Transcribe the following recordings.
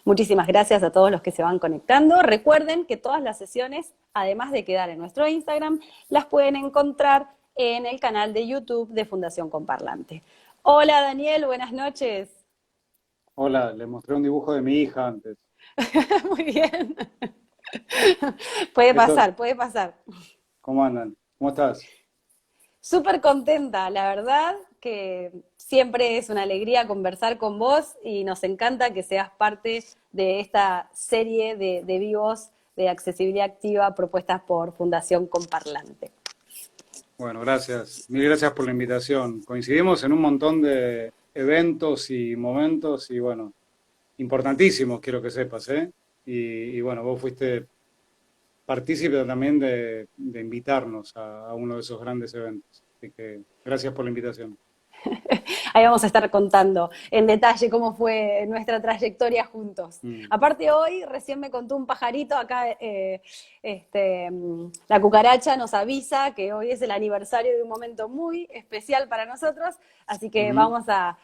Muchísimas gracias a todos los que se van conectando. Recuerden que todas las sesiones, además de quedar en nuestro Instagram, las pueden encontrar en el canal de YouTube de Fundación Comparlante. Hola Daniel, buenas noches. Hola, le mostré un dibujo de mi hija antes. Muy bien. Puede Esto, pasar, puede pasar. ¿cómo andan? ¿Cómo estás? Súper contenta, la verdad que siempre es una alegría conversar con vos y nos encanta que seas parte de esta serie de vivos de accesibilidad activa propuestas por Fundación Comparlante. Bueno, gracias. Mil gracias por la invitación. Coincidimos en un montón de eventos y momentos y bueno, importantísimos, quiero que sepas, ¿eh? Y bueno, vos fuiste partícipe también de invitarnos a uno de esos grandes eventos. Así que gracias por la invitación. Ahí vamos a estar contando en detalle cómo fue nuestra trayectoria juntos. Mm. Aparte hoy, recién me contó un pajarito acá, la cucaracha nos avisa que hoy es el aniversario de un momento muy especial para nosotros, así que Ujú. vamos a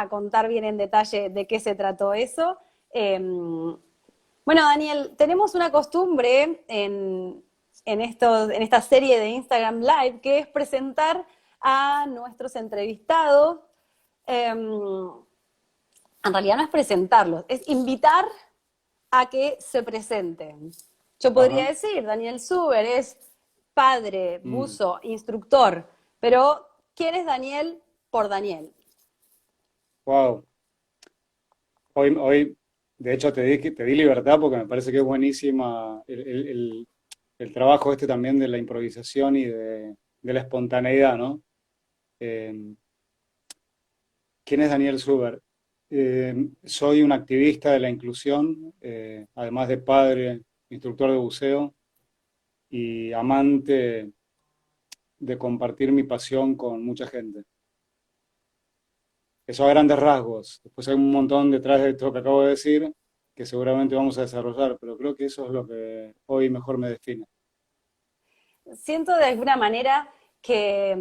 contar bien en detalle de qué se trató eso. Bueno, Daniel, tenemos una costumbre en esta serie de Instagram Live que es presentar a nuestros entrevistados. En realidad no es presentarlos, es invitar a que se presenten. Yo podría Ajá. decir, Daniel Suber es padre, Mm. buzo, instructor, pero ¿quién es Daniel por Daniel? Wow. Hoy, de hecho, te di libertad porque me parece que es buenísima el trabajo este también de la improvisación y de la espontaneidad, ¿no? Eh, ¿Quién es Daniel Suber? Soy un activista de la inclusión, además de padre, instructor de buceo y amante de compartir mi pasión con mucha gente. Eso a grandes rasgos. Después hay un montón detrás de esto que acabo de decir que seguramente vamos a desarrollar, pero creo que eso es lo que hoy mejor me define. Siento de alguna manera que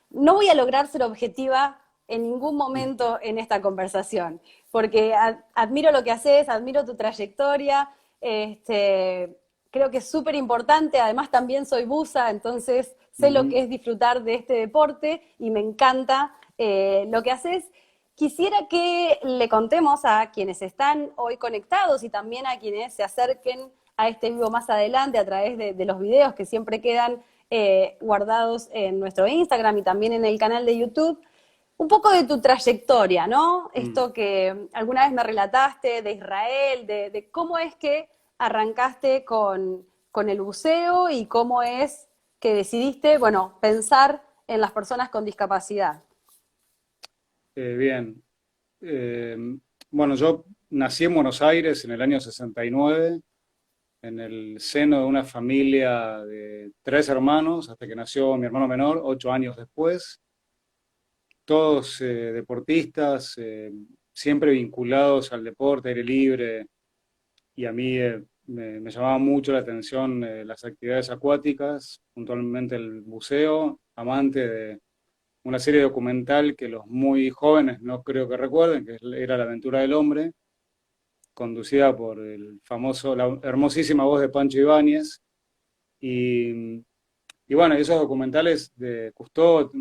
no voy a lograr ser objetiva en ningún Mm. momento en esta conversación, porque admiro lo que haces, admiro tu trayectoria, creo que es súper importante, además también soy buza, entonces sé lo Ujú. que es disfrutar de este deporte y me encanta lo que haces. Quisiera que le contemos a quienes están hoy conectados y también a quienes se acerquen a este vivo más adelante a través de los videos que siempre quedan guardados en nuestro Instagram y también en el canal de YouTube, un poco de tu trayectoria, ¿no? Mm. Esto que alguna vez me relataste de Israel, de cómo es que arrancaste con el buceo y cómo es que decidiste, bueno, pensar en las personas con discapacidad. Bien. Eh, bueno, yo nací en Buenos Aires en el año 69 en el seno de una familia de tres hermanos, hasta que nació mi hermano menor, 8 años después, todos deportistas, siempre vinculados al deporte, aire libre, y a mí me llamaba mucho la atención las actividades acuáticas, puntualmente el buceo, amante de una serie documental que los muy jóvenes no creo que recuerden, que era La aventura del hombre, conducida por la hermosísima voz de Pancho Ibáñez. Y, y bueno, esos documentales de Cousteau,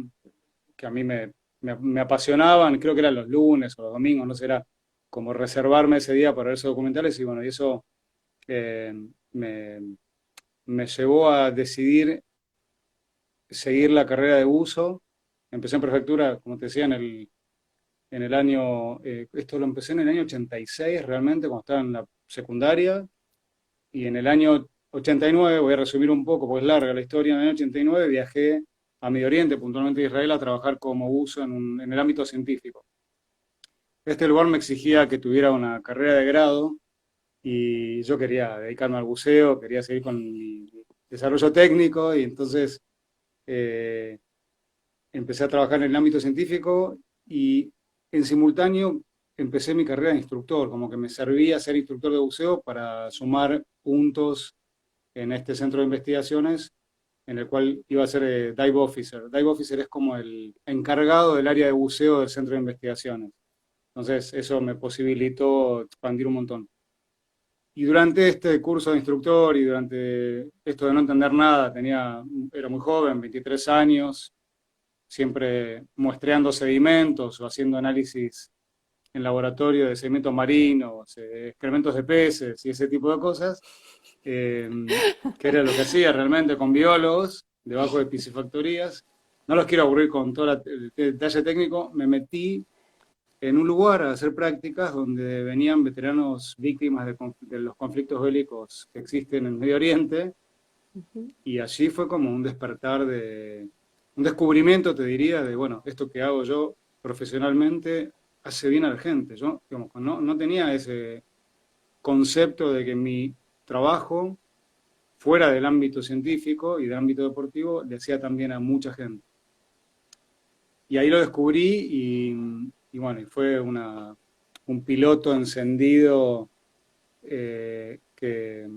que a mí me apasionaban, creo que eran los lunes o los domingos, no sé, era como reservarme ese día para ver esos documentales, y bueno, y eso eh, me, me llevó a decidir seguir la carrera de buzo. Empecé en prefectura, como te decía, en el año, esto lo empecé en el año 86 realmente, cuando estaba en la secundaria, y en el año 89, voy a resumir un poco porque es larga la historia, en el año 89 viajé a Medio Oriente, puntualmente a Israel, a trabajar como buzo en el ámbito científico. Este lugar me exigía que tuviera una carrera de grado y yo quería dedicarme al buceo, quería seguir con mi desarrollo técnico y entonces eh, empecé a trabajar en el ámbito científico y en simultáneo empecé mi carrera de instructor, como que me servía ser instructor de buceo para sumar puntos en este centro de investigaciones en el cual iba a ser dive officer. Dive officer es como el encargado del área de buceo del centro de investigaciones. Entonces eso me posibilitó expandir un montón. Y durante este curso de instructor y durante esto de no entender nada, era muy joven, 23 años, siempre muestreando sedimentos o haciendo análisis en laboratorio de sedimentos marinos, excrementos de peces y ese tipo de cosas, que era lo que hacía realmente con biólogos debajo de piscifactorías. No los quiero aburrir con todo el detalle técnico, me metí en un lugar a hacer prácticas donde venían veteranos víctimas de los conflictos bélicos que existen en Medio Oriente, y allí fue como un despertar un descubrimiento, te diría, de, bueno, esto que hago yo profesionalmente hace bien a la gente. Yo, digamos, no tenía ese concepto de que mi trabajo, fuera del ámbito científico y del ámbito deportivo, le hacía también a mucha gente. Y ahí lo descubrí y bueno, y fue un piloto encendido que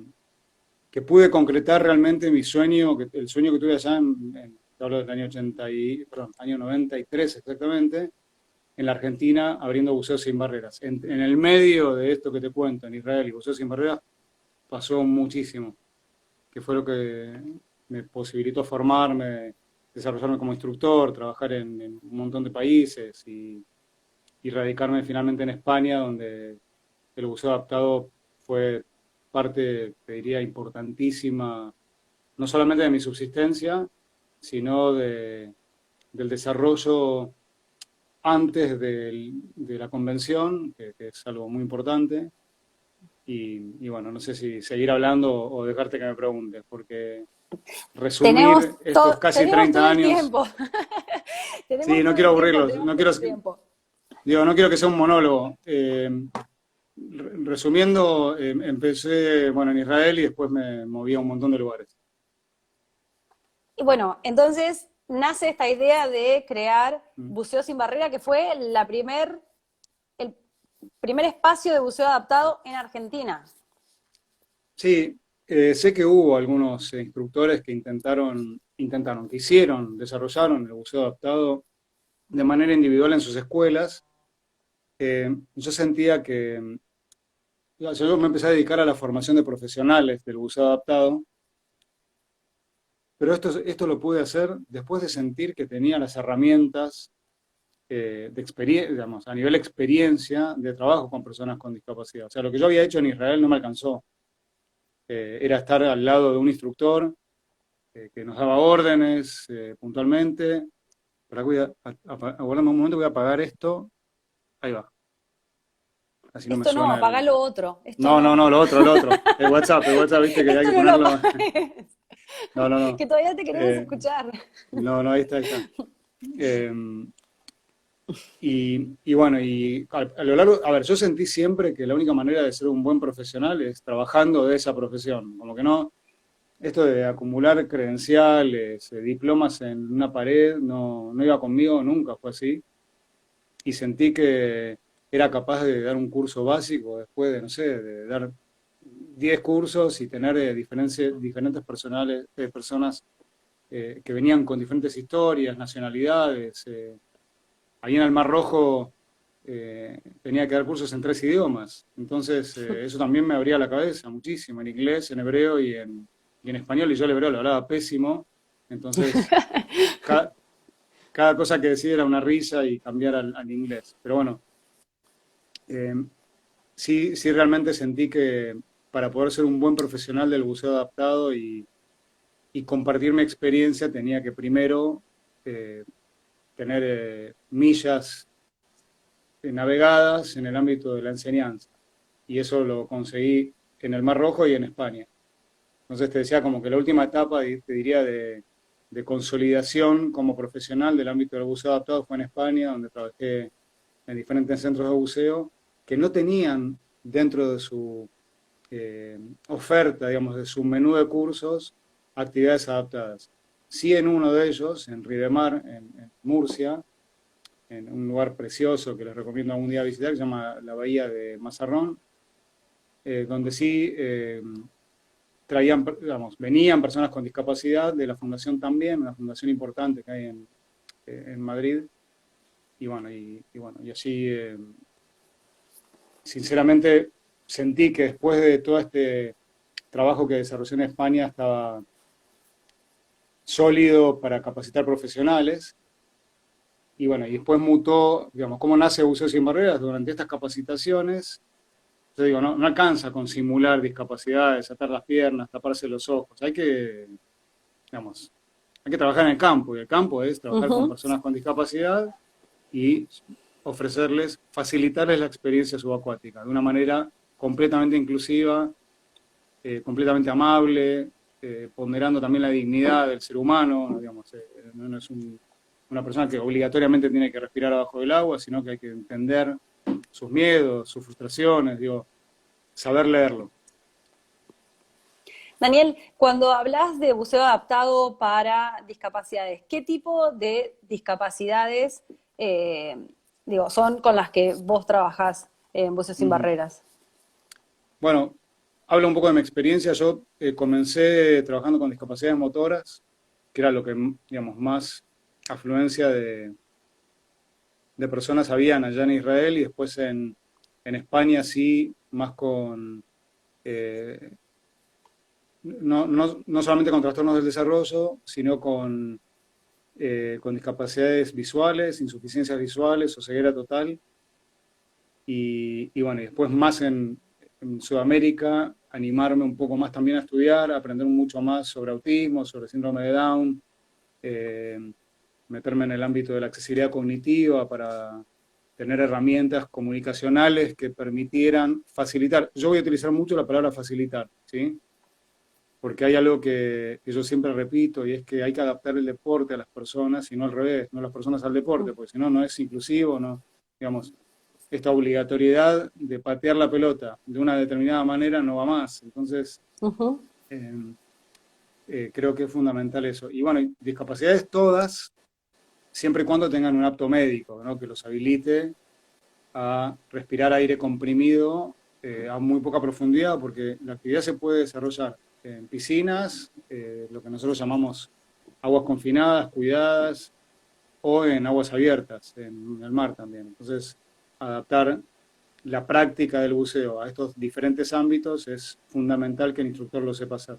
pude concretar realmente mi sueño, el sueño que tuve allá hablo del año año 93 exactamente, en la Argentina, abriendo Buceo Sin Barreras. En el medio de esto que te cuento, en Israel y Buceo Sin Barreras, pasó muchísimo, que fue lo que me posibilitó formarme, desarrollarme como instructor, trabajar en un montón de países y radicarme finalmente en España, donde el buceo adaptado fue parte, te diría, importantísima, no solamente de mi subsistencia, sino del desarrollo antes de la convención, que es algo muy importante. Y bueno, no sé si seguir hablando o dejarte que me preguntes, porque resumir estos casi Tenemos 30 todo el años... tiempo. Sí, Tenemos no todo quiero el tiempo, aburrirlos, tenemos todo el tiempo. no quiero que sea un monólogo. Resumiendo, empecé, bueno, en Israel y después me moví a un montón de lugares. Y bueno, entonces nace esta idea de crear Mm. Buceo Sin Barrera, que fue el primer espacio de buceo adaptado en Argentina. Sí, sé que hubo algunos instructores que que hicieron, desarrollaron el buceo adaptado de manera individual en sus escuelas. Yo sentía que, yo me empecé a dedicar a la formación de profesionales del buceo adaptado, pero esto lo pude hacer después de sentir que tenía las herramientas de experiencia, digamos, a nivel experiencia de trabajo con personas con discapacidad. O sea, lo que yo había hecho en Israel no me alcanzó. Era estar al lado de un instructor que nos daba órdenes puntualmente. Para aguardame un momento, voy a apagar esto. Ahí va. Así no me Esto no, suena apagá lo otro. Esto No, no, no. no, lo otro. El WhatsApp, viste que hay que Esto no lo ponerlo. apagues. No, no, no. Que todavía te queremos Eh, escuchar. no, no, ahí está, ahí está. Eh, y bueno, a lo largo, a ver, yo sentí siempre que la única manera de ser un buen profesional es trabajando de esa profesión. Como que no, esto de acumular credenciales, diplomas en una pared, no iba conmigo, nunca fue así. Y sentí que era capaz de dar un curso básico después de, no sé, de dar 10 cursos y tener diferentes personas que venían con diferentes historias, nacionalidades. Ahí en el Mar Rojo tenía que dar cursos en 3 idiomas. Entonces, eso también me abría la cabeza muchísimo, en inglés, en hebreo y en español. Y yo el hebreo lo hablaba pésimo. Entonces, cada cosa que decía era una risa y cambiar al inglés. Pero bueno, eh, sí realmente sentí que para poder ser un buen profesional del buceo adaptado y compartir mi experiencia tenía que primero tener millas navegadas en el ámbito de la enseñanza. Y eso lo conseguí en el Mar Rojo y en España. Entonces te decía como que la última etapa, te diría, de consolidación como profesional del ámbito del buceo adaptado fue en España, donde trabajé en diferentes centros de buceo que no tenían dentro de su oferta, digamos, de su menú de cursos, actividades adaptadas. Sí, en uno de ellos, en Ridemar, en Murcia, en un lugar precioso que les recomiendo algún día visitar, que se llama la Bahía de Mazarrón, donde sí venían personas con discapacidad de la fundación también, una fundación importante que hay en Madrid, y bueno, y así sinceramente sentí que después de todo este trabajo que desarrollé en España estaba sólido para capacitar profesionales. Y bueno, y después mutó, digamos, cómo nace Buceo Sin Barreras durante estas capacitaciones. Yo digo, no alcanza con simular discapacidades, atar las piernas, taparse los ojos. Digamos, hay que trabajar en el campo, y el campo es trabajar con Ujú. personas con discapacidad y ofrecerles, facilitarles la experiencia subacuática de una manera completamente inclusiva, completamente amable, ponderando también la dignidad del ser humano, ¿no? Digamos, no es una persona que obligatoriamente tiene que respirar abajo del agua, sino que hay que entender sus miedos, sus frustraciones, digo, saber leerlo. Daniel, cuando hablas de buceo adaptado para discapacidades, ¿qué tipo de discapacidades son con las que vos trabajás en Buceo Sin Ujú. Barreras? Bueno, hablo un poco de mi experiencia. Yo comencé trabajando con discapacidades motoras, que era lo que, digamos, más afluencia de personas habían allá en Israel, y después en España sí, más con, eh, no solamente con trastornos del desarrollo, sino con discapacidades visuales, insuficiencias visuales o ceguera total. Y bueno, y después más en Sudamérica, animarme un poco más también a estudiar, a aprender mucho más sobre autismo, sobre síndrome de Down, eh, meterme en el ámbito de la accesibilidad cognitiva para tener herramientas comunicacionales que permitieran facilitar. Yo voy a utilizar mucho la palabra facilitar, ¿sí? Porque hay algo que yo siempre repito, y es que hay que adaptar el deporte a las personas y no al revés, no las personas al deporte, porque si no, no es inclusivo, no, digamos, esta obligatoriedad de patear la pelota de una determinada manera no va más. Entonces, Ujú. eh, creo que es fundamental eso. Y bueno, discapacidades todas, siempre y cuando tengan un apto médico, ¿no? Que los habilite a respirar aire comprimido a muy poca profundidad, porque la actividad se puede desarrollar en piscinas, lo que nosotros llamamos aguas confinadas, cuidadas, o en aguas abiertas, en el mar también. Entonces, adaptar la práctica del buceo a estos diferentes ámbitos es fundamental que el instructor lo sepa hacer.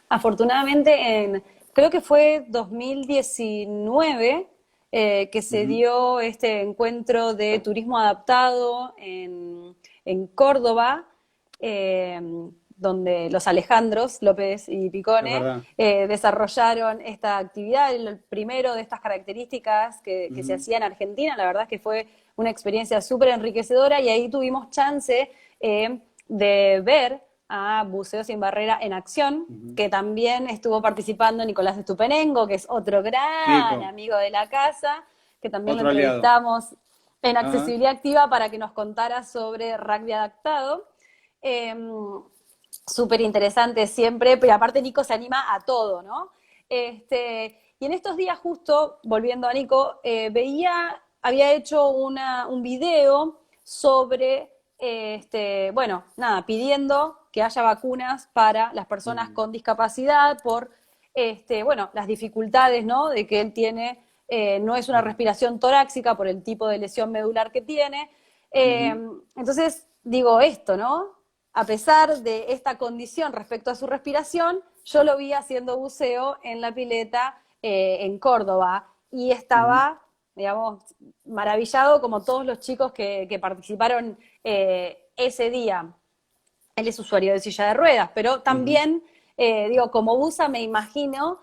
Afortunadamente, creo que fue 2019 que se Ujú. dio este encuentro de turismo adaptado en Córdoba, eh, donde los Alejandros López y Es Picone verdad. desarrollaron esta actividad, el primero de estas características que se Ujú. hacía en Argentina. La verdad es que fue una experiencia súper enriquecedora y ahí tuvimos chance de ver a Buceo Sin Barrera en acción, Ujú. que también estuvo participando Nicolás Estupenengo, que es otro gran Nico, amigo de la casa, que también lo otro aliado. entrevistamos en Ajá. Accesibilidad Activa para que nos contara sobre rugby adaptado. Eh, Súper interesante siempre, pero aparte Nico se anima a todo, ¿no? Y en estos días justo, volviendo a Nico, había hecho un video sobre, bueno, nada, pidiendo que haya vacunas para las personas Ujú. con discapacidad por, bueno, las dificultades, ¿no? De que él tiene, no es una Ujú. respiración torácica por el tipo de lesión medular que tiene. Eh, Ujú. entonces, digo esto, ¿no? A pesar de esta condición respecto a su respiración, yo lo vi haciendo buceo en la pileta en Córdoba y Ujú. estaba, digamos, maravillado como todos los chicos que participaron ese día. Él es usuario de silla de ruedas, pero Ujú. también, digo, como buza me imagino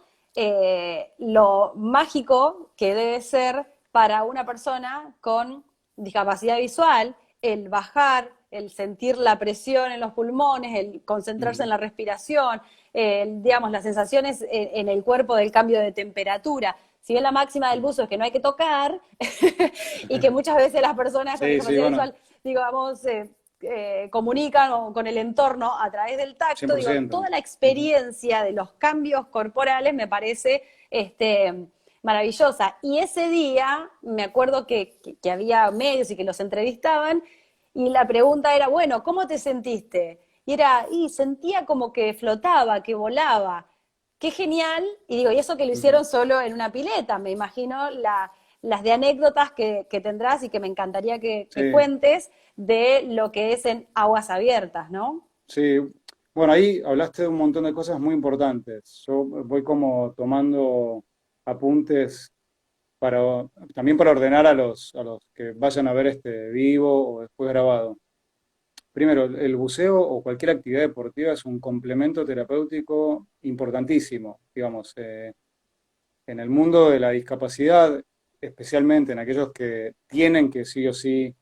lo mágico que debe ser para una persona con discapacidad visual el bajar, el sentir la presión en los pulmones, el concentrarse en Ujú. la respiración, digamos, las sensaciones en el cuerpo del cambio de temperatura. Si bien la máxima del Ujú. buzo es que no hay que tocar, y que muchas veces las personas con Sí, sí, discapacidad bueno, visual, digamos, comunican con el entorno a través del tacto, digo, 100%. toda la Ujú. experiencia de los cambios corporales me parece maravillosa. Y ese día me acuerdo que había medios y que los entrevistaban y la pregunta era, bueno, ¿cómo te sentiste? Y sentía como que flotaba, que volaba. Qué genial. Y digo, y eso que lo Ujú. hicieron solo en una pileta, me imagino las de anécdotas que tendrás y que me encantaría que Sí, cuentes de lo que es en aguas abiertas, ¿no? sí. Bueno, ahí hablaste de un montón de cosas muy importantes. Yo voy como tomando apuntes para, también para ordenar a los que vayan a ver este vivo o después grabado. Primero, el buceo o cualquier actividad deportiva es un complemento terapéutico importantísimo, digamos, en el mundo de la discapacidad, especialmente en aquellos que tienen que sí o sí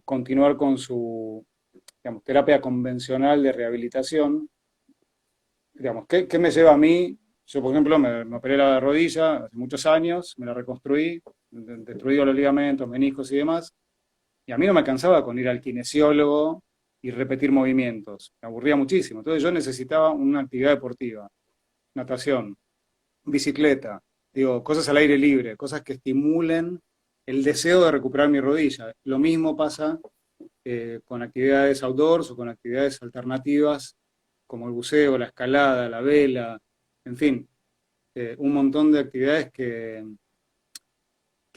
continuar con su, digamos, terapia convencional de rehabilitación. Digamos, ¿qué me lleva a mí? Yo, por ejemplo, me operé la rodilla hace muchos años, me la reconstruí, destruido los ligamentos, meniscos y demás, y a mí no me cansaba con ir al kinesiólogo y repetir movimientos, me aburría muchísimo. Entonces yo necesitaba una actividad deportiva, natación, bicicleta, digo, cosas al aire libre, cosas que estimulen el deseo de recuperar mi rodilla. Lo mismo pasa con actividades outdoors o con actividades alternativas como el buceo, la escalada, la vela, en fin, un montón de actividades que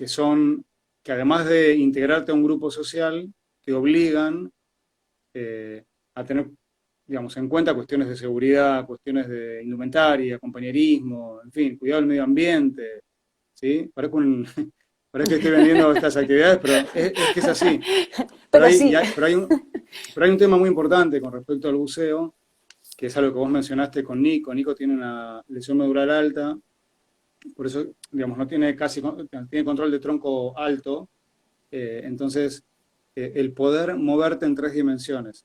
son, que además de integrarte a un grupo social, te obligan a tener, digamos, en cuenta cuestiones de seguridad, cuestiones de indumentaria, compañerismo, en fin, cuidado del medio ambiente, ¿sí? Parece que estoy vendiendo estas actividades, pero es que es así. Pero sí, Pero hay un tema muy importante con respecto al buceo, que es algo que vos mencionaste con Nico. Nico tiene una lesión medular alta, por eso, digamos, no tiene tiene control de tronco alto, entonces el poder moverte en tres dimensiones,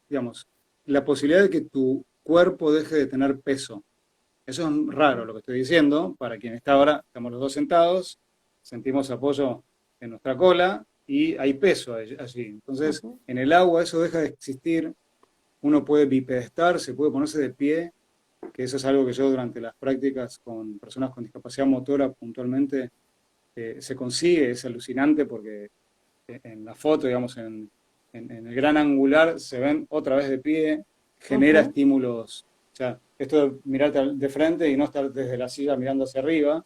digamos, la posibilidad de que tu cuerpo deje de tener peso. Eso es raro lo que estoy diciendo, para quien está ahora, estamos los dos sentados, sentimos apoyo en nuestra cola y hay peso allí. Entonces, ujú, en el agua eso deja de existir, uno puede bipedestar, se puede ponerse de pie, que eso es algo que yo durante las prácticas con personas con discapacidad motora puntualmente se consigue, es alucinante porque en la foto, digamos, en el gran angular se ven otra vez de pie, genera ujú, estímulos, o sea, esto de mirarte de frente y no estar desde la silla mirando hacia arriba,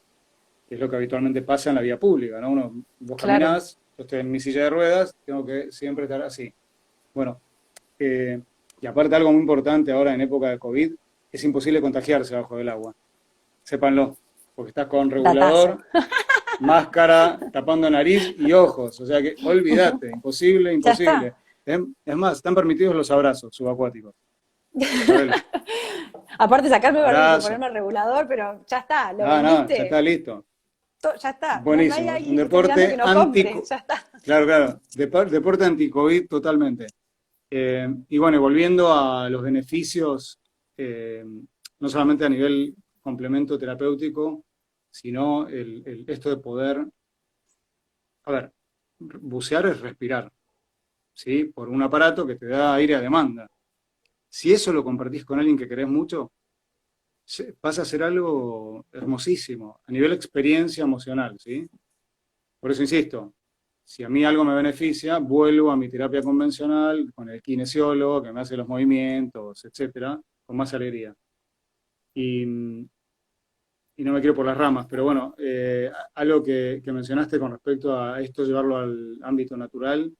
que es lo que habitualmente pasa en la vía pública, ¿no? Vos claro. caminás, yo estoy en mi silla de ruedas, tengo que siempre estar así. Bueno, eh, y aparte algo muy importante ahora en época de COVID, es imposible contagiarse bajo el agua, sépanlo, porque estás con Datazo. regulador, máscara, tapando nariz y ojos. O sea que olvídate, imposible, Ya está. imposible. Es más, están permitidos los abrazos subacuáticos. Sabelo. Aparte sacarme el barbijo, Abrazo. ponerme el regulador, pero ya está, lo No, no, ya está vendiste, listo. ya está. No, no hay Buenísimo. Un alguien que esté mirando que deporte no compre, ya está. claro, claro. Deporte anti-COVID totalmente. Y bueno, volviendo a los beneficios, eh, no solamente a nivel complemento terapéutico, sino esto de poder, a ver, bucear es respirar. ¿Sí? Por un aparato que te da aire a demanda. Si eso lo compartís con alguien que querés mucho, pasa a ser algo hermosísimo, a nivel experiencia emocional, ¿sí? Por eso insisto, si a mí algo me beneficia, vuelvo a mi terapia convencional con el kinesiólogo que me hace los movimientos, etcétera, con más alegría. Y, y no me quiero por las ramas, pero bueno, algo que mencionaste con respecto a esto, llevarlo al ámbito natural,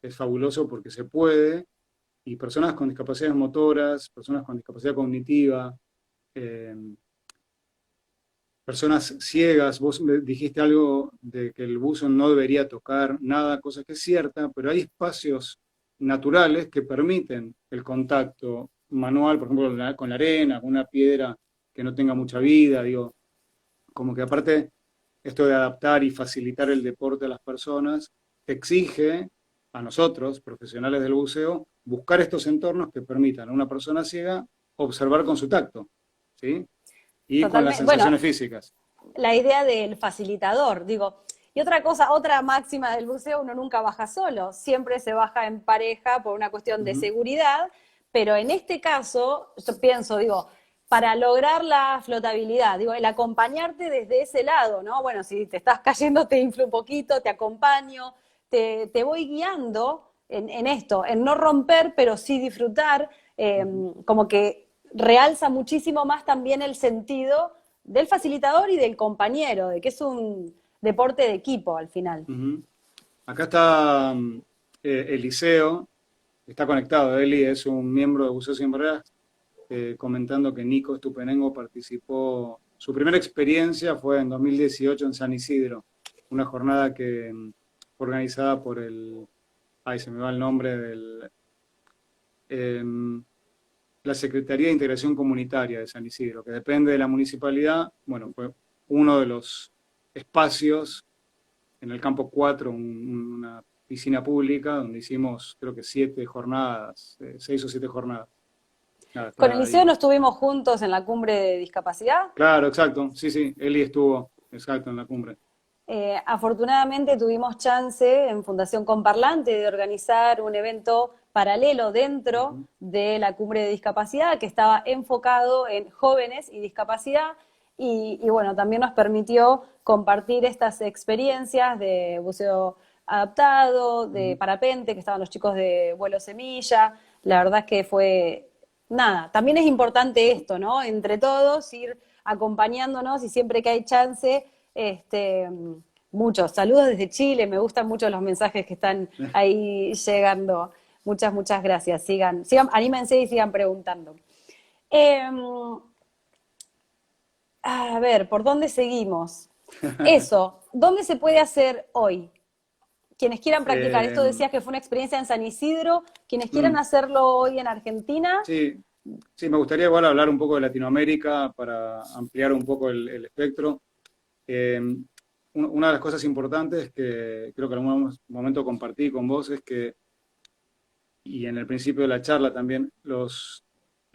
es fabuloso porque se puede, y personas con discapacidades motoras, personas con discapacidad cognitiva, eh, personas ciegas, vos me dijiste algo de que el buzo no debería tocar nada, cosa que es cierta, pero hay espacios naturales que permiten el contacto manual, por ejemplo, con la arena, con una piedra que no tenga mucha vida, digo, como que aparte esto de adaptar y facilitar el deporte a las personas exige a nosotros, profesionales del buceo, buscar estos entornos que permitan a una persona ciega observar con su tacto, ¿sí? Y con las Totalmente. Bueno, sensaciones físicas. la idea del facilitador, digo. Y otra cosa, otra máxima del buceo, uno nunca baja solo, siempre se baja en pareja por una cuestión de Ujú. seguridad, pero en este caso, yo pienso, digo, para lograr la flotabilidad, digo, el acompañarte desde ese lado, ¿no? Bueno, si te estás cayendo, te inflo un poquito, te acompaño, te voy guiando en esto, en no romper, pero sí disfrutar, Ujú. como que realza muchísimo más también el sentido del facilitador y del compañero, de que es deporte de equipo al final. Ujú. Acá está Eliseo, está conectado. Eli es un miembro de Buceo Sin Barreras, comentando que Nico Estupenengo participó. Su primera experiencia fue en 2018 en San Isidro, una jornada que fue organizada por ay, se me va el nombre em, la Secretaría de Integración Comunitaria de San Isidro, que depende de la municipalidad. Bueno, fue uno de los espacios en el campo 4, una piscina pública, donde hicimos creo que 7 jornadas, 6 o 7 jornadas. Nada, Con el está liceo ahí. no estuvimos juntos en la cumbre de discapacidad. Claro, exacto, sí, sí, Eli estuvo, exacto, en la cumbre. Afortunadamente tuvimos chance en Fundación Comparlante de organizar un evento paralelo dentro Ujú. de la cumbre de discapacidad que estaba enfocado en jóvenes y discapacidad y bueno, también nos permitió compartir estas experiencias de buceo adaptado, de Ujú. parapente, que estaban los chicos de vuelo semilla. La verdad es que fue, nada, también es importante esto, ¿no? Entre todos ir acompañándonos y siempre que hay chance, muchos saludos desde Chile, me gustan mucho los mensajes que están ahí llegando. Muchas gracias. Sigan, anímense y sigan preguntando. Eh, a ver, ¿por dónde seguimos? Eso, ¿dónde se puede hacer hoy? Quienes quieran practicar, esto Eh, decías que fue una experiencia en San Isidro, quienes quieran mm, hacerlo hoy en Argentina. sí, sí, me gustaría igual hablar un poco de Latinoamérica para ampliar un poco el espectro. Eh, una de las cosas importantes que creo que en algún momento compartí con vos es que, y en el principio de la charla también, los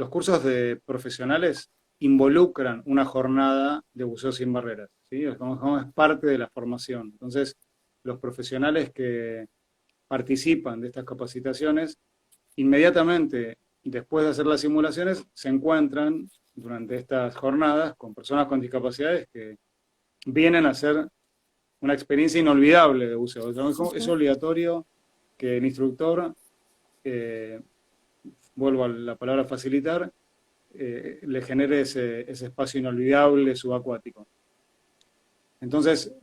cursos de profesionales involucran una jornada de buceo sin barreras, ¿sí? Es parte de la formación. Entonces, los profesionales que participan de estas capacitaciones, inmediatamente después de hacer las simulaciones, se encuentran durante estas jornadas con personas con discapacidades que vienen a hacer una experiencia inolvidable de buceo. Es obligatorio que el instructor, eh, vuelvo a la palabra facilitar, le genere ese espacio inolvidable subacuático. Entonces,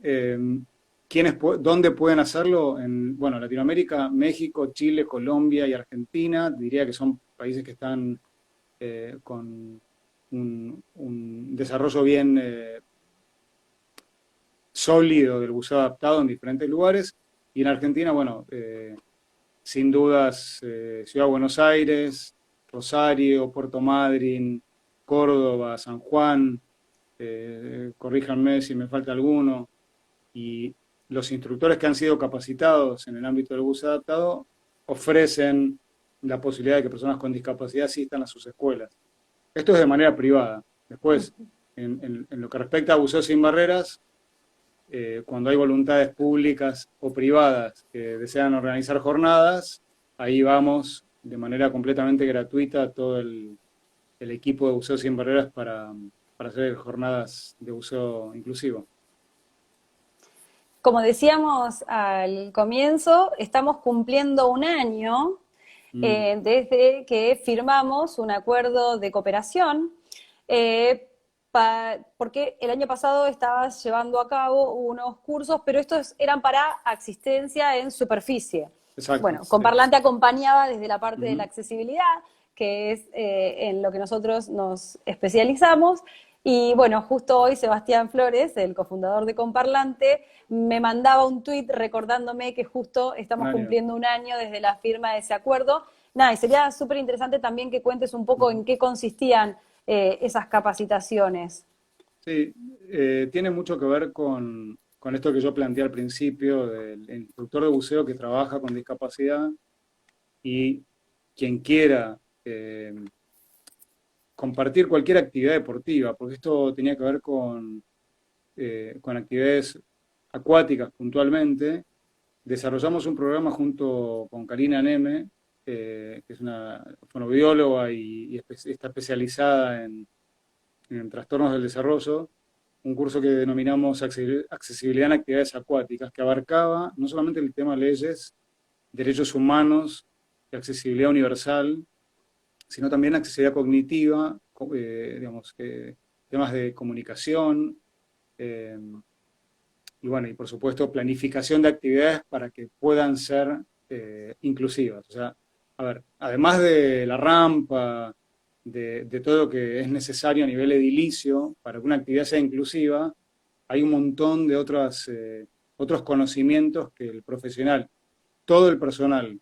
¿dónde pueden hacerlo? Bueno, Latinoamérica, México, Chile, Colombia y Argentina, diría que son países que están con un desarrollo bien sólido del buceo adaptado en diferentes lugares. Y en Argentina, bueno, sin dudas, Ciudad de Buenos Aires, Rosario, Puerto Madryn, Córdoba, San Juan, corríjanme si me falta alguno, y los instructores que han sido capacitados en el ámbito del buceo adaptado ofrecen la posibilidad de que personas con discapacidad asistan a sus escuelas. Esto es de manera privada. Después, en lo que respecta a buceo sin barreras, cuando hay voluntades públicas o privadas que desean organizar jornadas, ahí vamos de manera completamente gratuita todo el equipo de buceo sin barreras para hacer jornadas de buceo inclusivo. Como decíamos al comienzo, estamos cumpliendo un año Mm. desde que firmamos un acuerdo de cooperación, porque el año pasado estabas llevando a cabo unos cursos, pero estos eran para asistencia en superficie. Exacto, Bueno, sí. Comparlante acompañaba desde la parte de la Ujú. accesibilidad, que es en lo que nosotros nos especializamos. Y bueno, justo hoy Sebastián Flores, el cofundador de Comparlante, me mandaba un tuit recordándome que justo Un estamos año. cumpliendo un año desde la firma de ese acuerdo. Nada, y sería súper interesante también que cuentes un poco Ujú. en qué consistían esas capacitaciones. Sí, tiene mucho que ver con esto que yo planteé al principio del instructor de buceo que trabaja con discapacidad y quien quiera compartir cualquier actividad deportiva, porque esto tenía que ver con actividades acuáticas puntualmente. Desarrollamos un programa junto con Karina Neme, que es una fonoaudióloga y está especializada en trastornos del desarrollo, un curso que denominamos Accesibilidad en Actividades Acuáticas, que abarcaba no solamente el tema leyes, derechos humanos y accesibilidad universal, sino también accesibilidad cognitiva, digamos, temas de comunicación, eh, y bueno, y por supuesto planificación de actividades para que puedan ser inclusivas. O sea, a ver, además de la rampa, de todo lo que es necesario a nivel edilicio para que una actividad sea inclusiva, hay un montón de otros conocimientos que el profesional, todo el personal,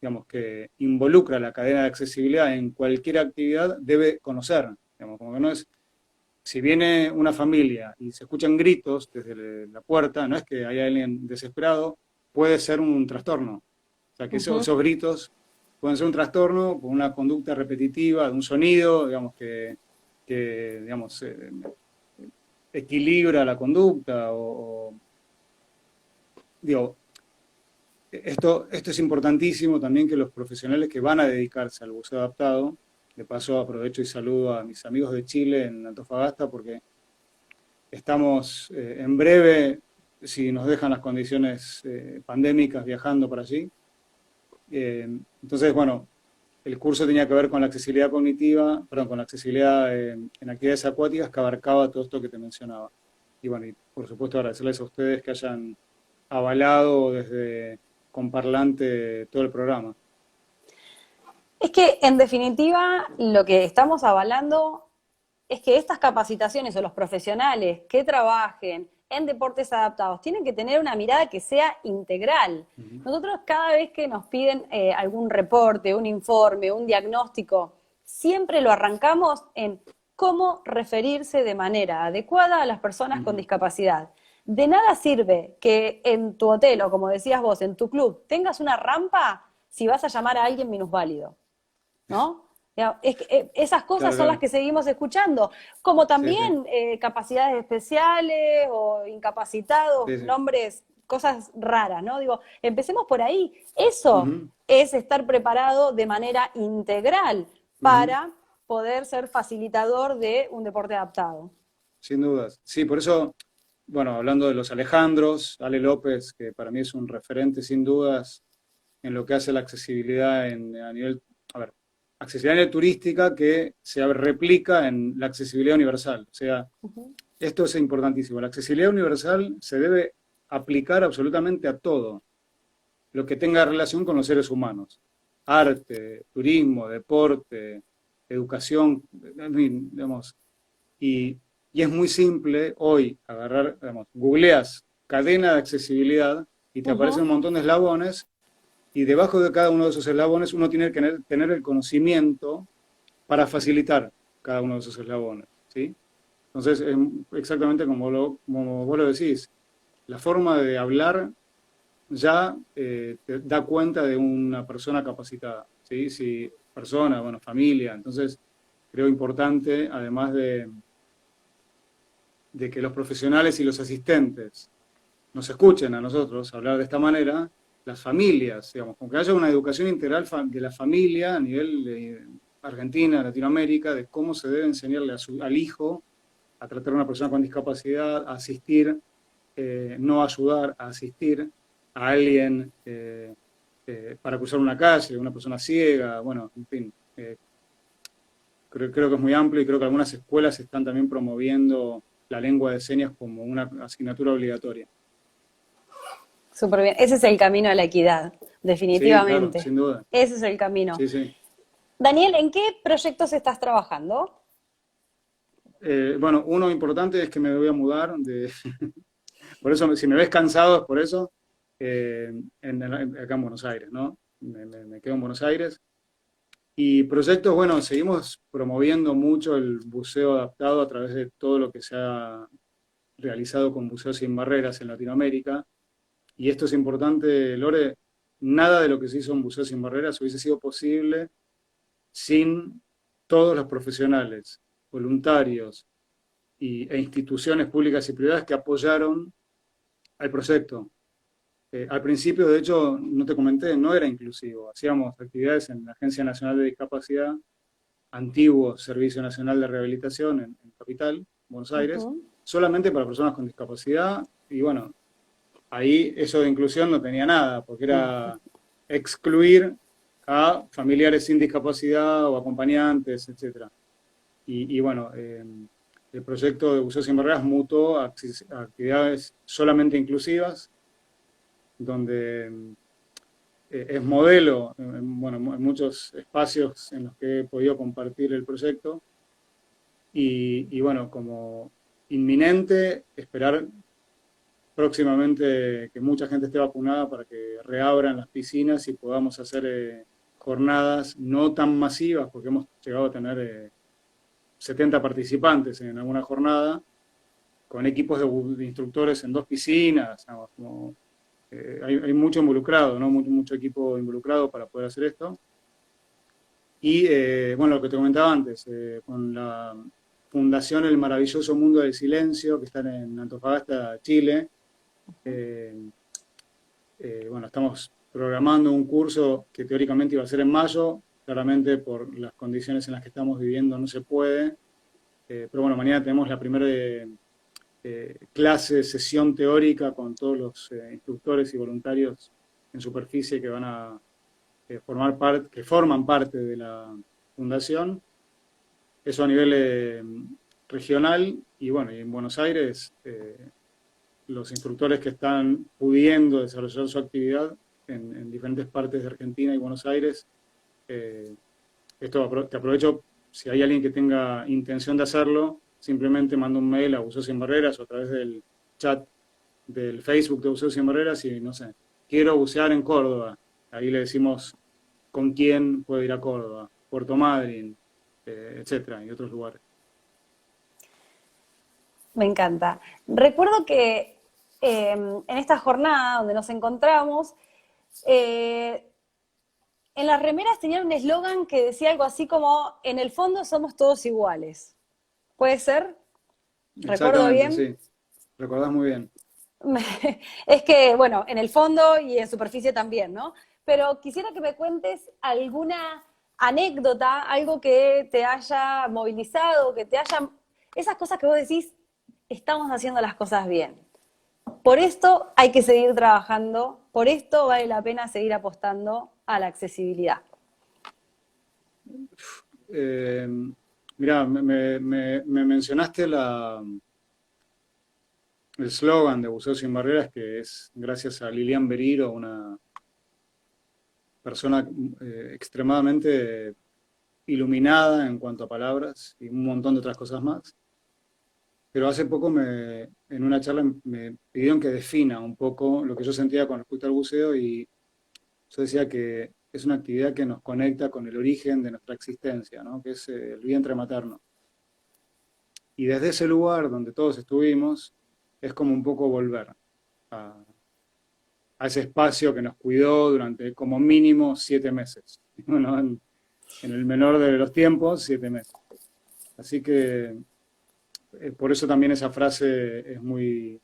digamos, que involucra la cadena de accesibilidad en cualquier actividad debe conocer. Digamos, como que no es, si viene una familia y se escuchan gritos desde la puerta, no es que haya alguien desesperado, puede ser un trastorno. O sea, que Ujú. esos gritos pueden ser un trastorno por una conducta repetitiva de un sonido, digamos, digamos, equilibra la conducta digo, esto es importantísimo también que los profesionales que van a dedicarse al buceo adaptado, de paso aprovecho y saludo a mis amigos de Chile en Antofagasta porque estamos en breve, si nos dejan las condiciones pandémicas, viajando para allí. Entonces, bueno, el curso tenía que ver con la accesibilidad cognitiva, perdón, con la accesibilidad en actividades acuáticas que abarcaba todo esto que te mencionaba. Y bueno, y por supuesto agradecerles a ustedes que hayan avalado desde con parlante todo el programa. Es que, en definitiva, lo que estamos avalando es que estas capacitaciones o los profesionales que trabajen en deportes adaptados tienen que tener una mirada que sea integral. Uh -huh. Nosotros cada vez que nos piden algún reporte, un informe, un diagnóstico, siempre lo arrancamos en cómo referirse de manera adecuada a las personas Uh con -huh. discapacidad. De nada sirve que en tu hotel o, como decías vos, en tu club tengas una rampa si vas a llamar a alguien minusválido, ¿no? Esas cosas Claro, son las claro. que seguimos escuchando, como Sí, sí, también capacidades especiales o incapacitados, sí, sí. nombres, cosas raras, ¿no? Digo, empecemos por ahí. Uh Eso -huh. es estar preparado de manera integral Uh -huh. para poder ser facilitador de un deporte adaptado. Sin dudas. Sí, por eso, bueno, hablando de los Alejandros, Ale López, que para mí es un referente sin dudas en lo que hace la accesibilidad a nivel, a ver, accesibilidad turística que se replica en la accesibilidad universal. O sea, Uh-huh. esto es importantísimo. La accesibilidad universal se debe aplicar absolutamente a todo lo que tenga relación con los seres humanos. Arte, turismo, deporte, educación, en fin, digamos. Y, y es muy simple hoy agarrar, digamos, googleas cadena de accesibilidad y te aparecen Uh-huh. un montón de eslabones y debajo de cada uno de esos eslabones uno tiene que tener el conocimiento para facilitar cada uno de esos eslabones, ¿sí? Entonces, exactamente como vos lo decís, la forma de hablar ya te da cuenta de una persona capacitada, ¿sí? Si persona, bueno, familia. Entonces, creo importante, además de que los profesionales y los asistentes nos escuchen a nosotros hablar de esta manera, las familias, digamos, con que haya una educación integral de la familia a nivel de Argentina, Latinoamérica, de cómo se debe enseñarle al hijo a tratar a una persona con discapacidad, a asistir, no ayudar, a asistir a alguien para cruzar una calle, una persona ciega, bueno, en fin. Creo que es muy amplio y creo que algunas escuelas están también promoviendo la lengua de señas como una asignatura obligatoria. Súper bien. Ese es el camino a la equidad, Sí, claro, definitivamente. sin duda. Ese es el camino. Sí, sí. Daniel, ¿en qué proyectos estás trabajando? Bueno, uno importante es que me voy a mudar, por eso si me ves cansado es por eso, acá en Buenos Aires, ¿no? Me quedo en Buenos Aires. Y proyectos, bueno, seguimos promoviendo mucho el buceo adaptado a través de todo lo que se ha realizado con Buceo Sin Barreras en Latinoamérica. Y esto es importante, Lore, nada de lo que se hizo en Buceo Sin Barreras hubiese sido posible sin todos los profesionales, voluntarios e instituciones públicas y privadas que apoyaron al proyecto. Al principio, de hecho, no te comenté, no era inclusivo. Hacíamos actividades en la Agencia Nacional de Discapacidad, antiguo Servicio Nacional de Rehabilitación en Capital, Buenos Aires, Ujú. solamente para personas con discapacidad. Y bueno, ahí eso de inclusión no tenía nada, porque era excluir a familiares sin discapacidad o acompañantes, etc. Y bueno, el proyecto de Buceo Sin Barreras mutó a actividades solamente inclusivas, donde es modelo bueno, en muchos espacios en los que he podido compartir el proyecto. Y bueno, como inminente, esperar próximamente que mucha gente esté vacunada para que reabran las piscinas y podamos hacer jornadas no tan masivas, porque hemos llegado a tener 70 participantes en alguna jornada, con equipos de instructores en 2 piscinas, digamos, como, hay mucho involucrado, ¿no? Mucho equipo involucrado para poder hacer esto. Y bueno, lo que te comentaba antes, con la Fundación El Maravilloso Mundo del Silencio, que están en Antofagasta, Chile, bueno, estamos programando un curso que teóricamente iba a ser en mayo, claramente por las condiciones en las que estamos viviendo no se puede, pero bueno, mañana tenemos la primera clase, sesión teórica con todos los instructores y voluntarios en superficie que van a que forman parte de la fundación. Eso a nivel regional, y bueno, y en Buenos Aires, los instructores que están pudiendo desarrollar su actividad en diferentes partes de Argentina y Buenos Aires, esto te aprovecho, si hay alguien que tenga intención de hacerlo, simplemente manda un mail a Buceo Sin Barreras o a través del chat del Facebook de Buceo Sin Barreras y no sé, quiero bucear en Córdoba. Ahí le decimos con quién puede ir a Córdoba, Puerto Madryn, etcétera, y otros lugares. Me encanta. Recuerdo que en esta jornada donde nos encontramos, eh, en las remeras tenían un eslogan que decía algo así como, en el fondo somos todos iguales. ¿Puede ser? ¿Recuerdo Exactamente, bien? sí. Recordás muy bien. Es que, bueno, en el fondo y en superficie también, ¿no? Pero quisiera que me cuentes alguna anécdota, algo que te haya movilizado, que te haya... Esas cosas que vos decís, estamos haciendo las cosas bien. Por esto hay que seguir trabajando, por esto vale la pena seguir apostando a la accesibilidad. Eh, Mirá, me mencionaste el slogan de Buceo Sin Barreras, que es gracias a Lilian Beriro, una persona extremadamente iluminada en cuanto a palabras y un montón de otras cosas más. Pero hace poco en una charla me pidieron que defina un poco lo que yo sentía con respecto al buceo y yo decía que es una actividad que nos conecta con el origen de nuestra existencia, ¿no? Que es el vientre materno. Y desde ese lugar donde todos estuvimos, es como un poco volver a, a ese espacio que nos cuidó durante como mínimo 7 meses. Bueno, en el menor de los tiempos, 7 meses. Así que por eso también esa frase es muy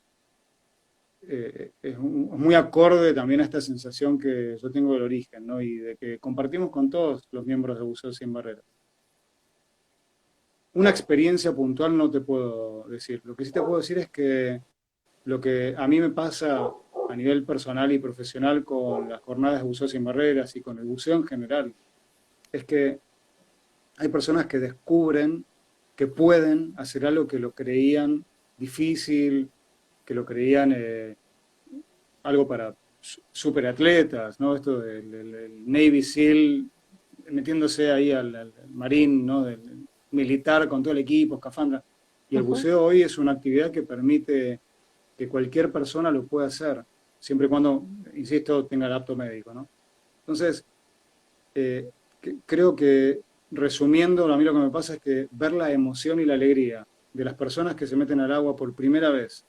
acorde también a esta sensación que yo tengo del origen, ¿no? Y de que compartimos con todos los miembros de Buceo Sin Barreras. Una experiencia puntual no te puedo decir. Lo que sí te puedo decir es que lo que a mí me pasa a nivel personal y profesional con las jornadas de Buceo Sin Barreras y con el buceo en general, es que hay personas que descubren que pueden hacer algo que lo creían difícil, que lo creían algo para superatletas, ¿no? Esto del Navy SEAL metiéndose ahí al marín, ¿no? Del militar con todo el equipo, escafandra. Y el buceo hoy es una actividad que permite que cualquier persona lo pueda hacer, siempre y cuando, insisto, tenga el apto médico, ¿no? Entonces, creo que resumiendo, a mí lo que me pasa es que ver la emoción y la alegría de las personas que se meten al agua por primera vez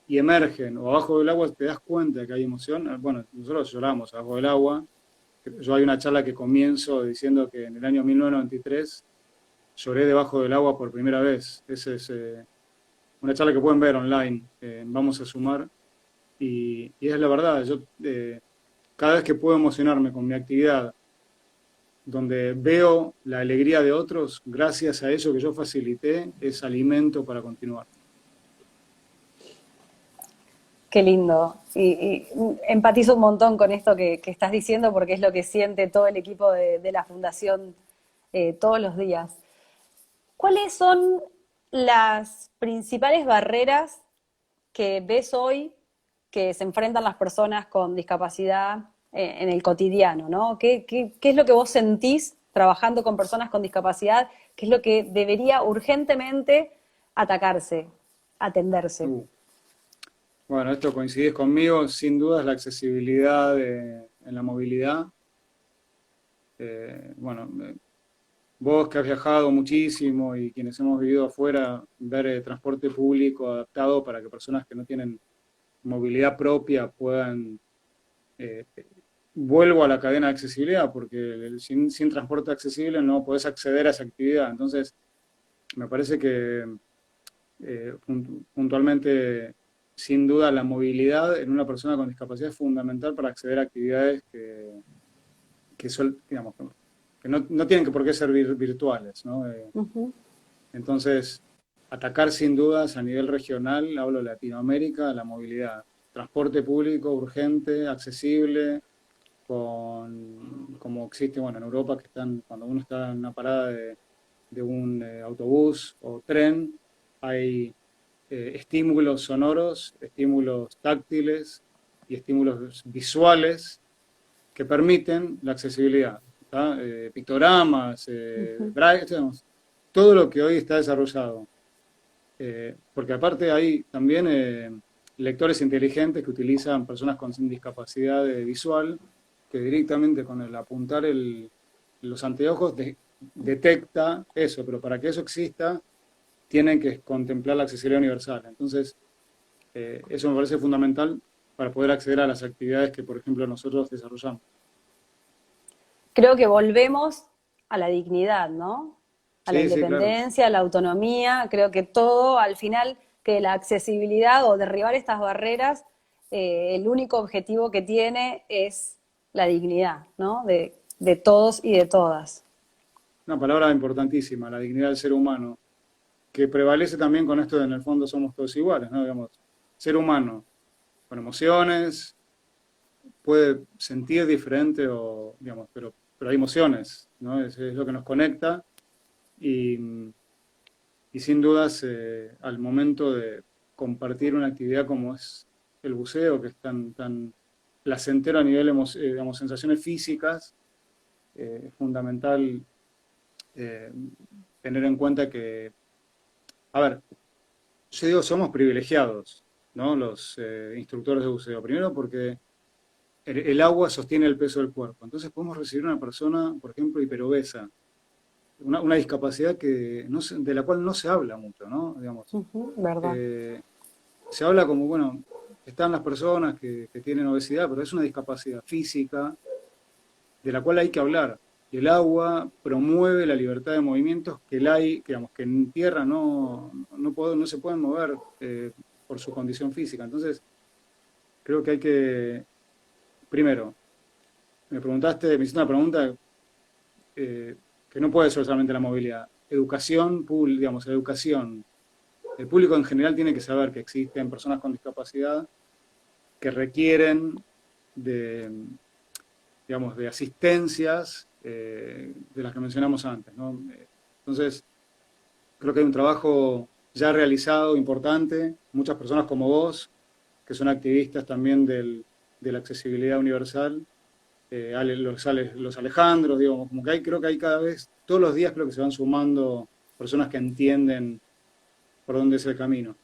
y emergen o abajo del agua te das cuenta de que hay emoción. Bueno, nosotros lloramos abajo del agua. Yo hay una charla que comienzo diciendo que en el año 1993 lloré debajo del agua por primera vez. Esa es una charla que pueden ver online. Vamos a sumar. Y es la verdad, yo cada vez que puedo emocionarme con mi actividad, donde veo la alegría de otros, gracias a eso que yo facilité, es alimento para continuar. Qué lindo. Y empatizo un montón con esto que estás diciendo porque es lo que siente todo el equipo de la Fundación todos los días. ¿Cuáles son las principales barreras que ves hoy que se enfrentan las personas con discapacidad en el cotidiano, ¿no? ¿Qué es lo que vos sentís trabajando con personas con discapacidad? ¿Qué es lo que debería urgentemente atacarse, atenderse? Uh, Bueno, esto coincidís conmigo, sin duda es la accesibilidad en la movilidad. Bueno, vos que has viajado muchísimo y quienes hemos vivido afuera, ver transporte público adaptado para que personas que no tienen movilidad propia puedan, eh, vuelvo a la cadena de accesibilidad, porque sin transporte accesible no podés acceder a esa actividad. Entonces, me parece que puntualmente, sin duda, la movilidad en una persona con discapacidad es fundamental para acceder a actividades digamos, que no tienen que por qué ser virtuales, ¿no? Ujú. Entonces, atacar sin dudas a nivel regional, hablo de Latinoamérica, la movilidad. Transporte público urgente, accesible, como existe, bueno, en Europa, que están, cuando uno está en una parada de un autobús o tren, hay estímulos sonoros, estímulos táctiles y estímulos visuales que permiten la accesibilidad. Pictogramas, Ujú. braille, digamos, todo lo que hoy está desarrollado. Porque aparte hay también lectores inteligentes que utilizan personas con discapacidad visual, que directamente con el apuntar los anteojos detecta eso, pero para que eso exista tienen que contemplar la accesibilidad universal. Entonces, eso me parece fundamental para poder acceder a las actividades que, por ejemplo, nosotros desarrollamos. Creo que volvemos a la dignidad, ¿no? A la Sí, sí, claro. independencia, a la autonomía. Creo que todo, al final, que la accesibilidad o derribar estas barreras, el único objetivo que tiene es la dignidad, ¿no? De todos y de todas. Una palabra importantísima, la dignidad del ser humano, que prevalece también con esto de en el fondo somos todos iguales, ¿no? Digamos, ser humano, con emociones, puede sentir diferente o, digamos, pero hay emociones, ¿no? Es lo que nos conecta y, y sin dudas al momento de compartir una actividad como es el buceo, que es tan placentero a nivel, digamos, sensaciones físicas, es fundamental eh, tener en cuenta que, a ver, yo digo, somos privilegiados, ¿no? Los instructores de buceo. Primero porque el agua sostiene el peso del cuerpo. Entonces podemos recibir una persona, por ejemplo, hiperobesa, una discapacidad de la cual no se habla mucho, ¿no? Digamos, Ujú, ¿verdad? eh, se habla como, bueno, están las personas que tienen obesidad, pero es una discapacidad física de la cual hay que hablar. Y el agua promueve la libertad de movimientos digamos, que en tierra no se pueden mover por su condición física. Entonces, creo que hay que, primero, me hiciste una pregunta eh, que no puede ser solamente la movilidad. Educación, digamos, la educación. El público en general tiene que saber que existen personas con discapacidad que requieren de, digamos, de asistencias de las que mencionamos antes, ¿no? Entonces, creo que hay un trabajo ya realizado importante, muchas personas como vos, que son activistas también de la accesibilidad universal, los Alejandros, digo, como que creo que hay cada vez, todos los días creo que se van sumando personas que entienden por dónde es el camino.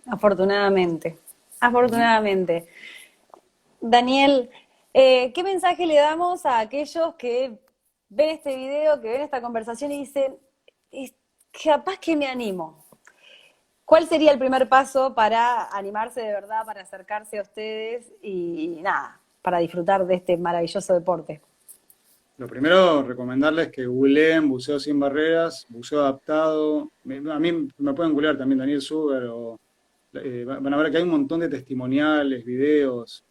Afortunadamente. Ujú. Afortunadamente. Daniel, ¿qué mensaje le damos a aquellos que ven este video, que ven esta conversación y dicen, "Es- capaz que me animo"? ¿Cuál sería el primer paso para animarse de verdad, para acercarse a ustedes y nada, para disfrutar de este maravilloso deporte? Lo primero, recomendarles que googleen Buceo Sin Barreras, buceo adaptado. A mí me pueden googlear también Daniel Sugar, van a ver que hay un montón de testimoniales, videos,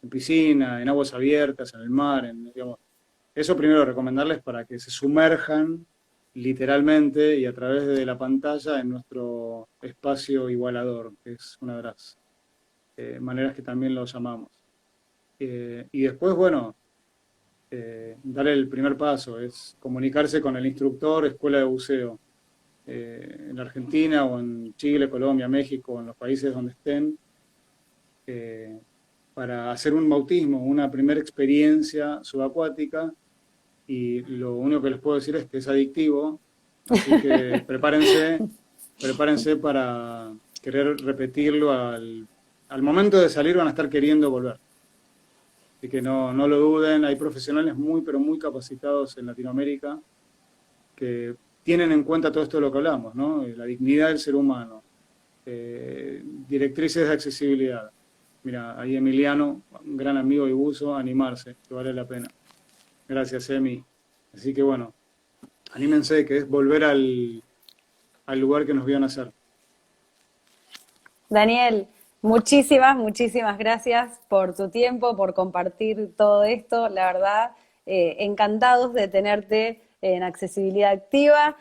en piscina, en aguas abiertas, en el mar, digamos. Eso primero recomendarles para que se sumerjan literalmente y a través de la pantalla en nuestro espacio igualador, que es una de las maneras que también lo llamamos. Y después, bueno, dar el primer paso, es comunicarse con el instructor, escuela de buceo. en la Argentina o en Chile, Colombia, México, en los países donde estén, para hacer un bautismo, una primera experiencia subacuática, y lo único que les puedo decir es que es adictivo, así que prepárense para querer repetirlo al momento de salir van a estar queriendo volver. Así que no lo duden, hay profesionales muy, pero muy capacitados en Latinoamérica que tienen en cuenta todo esto de lo que hablamos, ¿no? La dignidad del ser humano, directrices de accesibilidad. Mira, ahí Emiliano, un gran amigo y buzo, animarse, que vale la pena. Gracias, Emi. Así que bueno, anímense, que es volver al lugar que nos vio nacer. Daniel, muchísimas gracias por tu tiempo, por compartir todo esto. La verdad, encantados de tenerte en Accesibilidad Activa,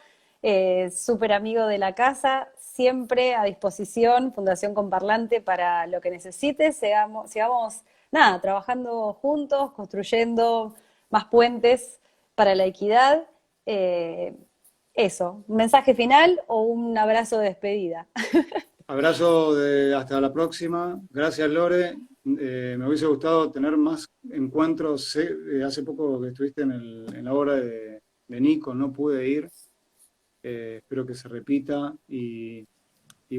súper amigo de la casa, siempre a disposición, Fundación Comparlante, para lo que necesites. Sigamos, nada, trabajando juntos, construyendo más puentes para la equidad. Eso, ¿un mensaje final o un abrazo de despedida? Abrazo hasta la próxima. Gracias, Lore. Me hubiese gustado tener más encuentros. Hace poco que estuviste en la obra de Nico, no pude ir. Espero que se repita. Y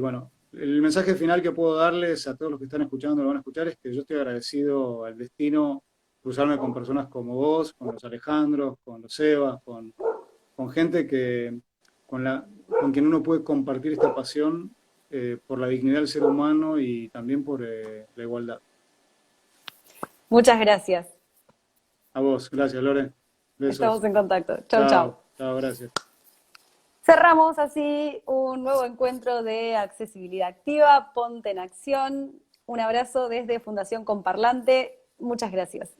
bueno, el mensaje final que puedo darles a todos los que están escuchando, lo van a escuchar, es que yo estoy agradecido al destino cruzarme con personas como vos, con los Alejandros, con los Sebas, con gente con quien uno puede compartir esta pasión por la dignidad del ser humano y también por la igualdad. Muchas gracias. A vos, gracias, Lore. Besos. Estamos en contacto. Chau, chau. Chao, gracias. Cerramos así un nuevo encuentro de Accesibilidad Activa. Ponte en acción. Un abrazo desde Fundación Comparlante. Muchas gracias.